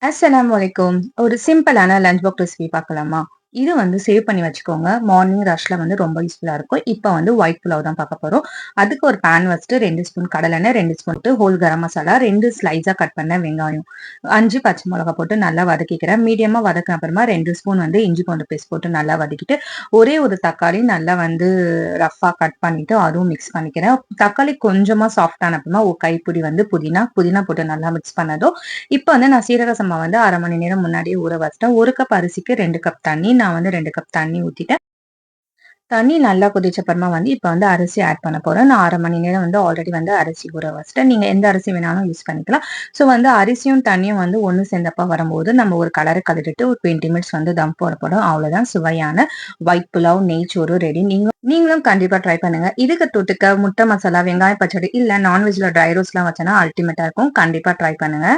அஸ்ஸலாமு அலைக்கும். ஒரு சிம்பிளான லஞ்ச் பாக்ஸ் ரெசிபி பார்க்கலாமா? இது வந்து சேவ் பண்ணி வச்சுக்கோங்க. மார்னிங் ரஷ்ல வந்து ரொம்ப யூஸ்ஃபுல்லா இருக்கும். இப்ப வந்து ஒயிட் புலாவ் தான் பார்க்க போறோம். அதுக்கு ஒரு பேன் வச்சுட்டு 2 ஸ்பூன் கடலெண்ணெய், 2 spoon whole garam masala, 2 ஸ்லைஸா cut பண்ண வெங்காயம், 5 பச்சை மிளகாய் போட்டு நல்லா வதக்கிக்கிறேன். மீடியமா வதக்குன அப்புறமா 2 ஸ்பூன் வந்து இஞ்சி பூண்டு பேஸ்ட் போட்டு நல்லா வதக்கிட்டு, ஒரே ஒரு தக்காளி நல்லா வந்து ரஃப்பா கட் பண்ணிட்டு அதுவும் மிக்ஸ் பண்ணிக்கிறேன். தக்காளி கொஞ்சமா சாஃப்ட் ஆன அப்புறமா ஒரு கைப்பிடி வந்து புதினா போட்டு நல்லா மிக்ஸ் பண்ணதும் இப்ப வந்து நான் சீரக சம்பா வந்து 1/2 மணி நேரம் முன்னாடியே ஊற வச்சுட்டேன். 1 கப் அரிசிக்கு 2 கப் தண்ணி. நான் வந்து 2 கப் தண்ணி ஊத்திட்டேன். தண்ணி நல்லா கொதிச்ச அப்புறமா வந்து இப்ப வந்து அரிசி ஆட் பண்ண போறேன். நான் 1/2 மணி நேரம் வந்து ஆல்ரெடி வந்து அரிசி ஊற வச்சுட்டேன். நீங்க எந்த அரிசி வேணாலும் யூஸ் பண்ணிக்கலாம். ஸோ வந்து அரிசியும் தண்ணியும் வந்து ஒண்ணு சேர்ந்தப்ப வரும்போது நம்ம ஒரு கலரு கலரிட்டு ஒரு 20 மினிட்ஸ் வந்து தம் போட போறோம். அவ்வளோதான் சுவையான ஒயிட் புலாவ் நெய்ச்சோறு ரெடி. நீங்களும் கண்டிப்பா ட்ரை பண்ணுங்க. இதுக்கு தொட்டுக்க முட்டை மசாலா, வெங்காய பச்சடி இல்ல நான்வெஜ்ல ட்ரை ரோஸ்ட்லாம் வச்சேன்னா அல்டிமேட்டா இருக்கும். கண்டிப்பா ட்ரை பண்ணுங்க.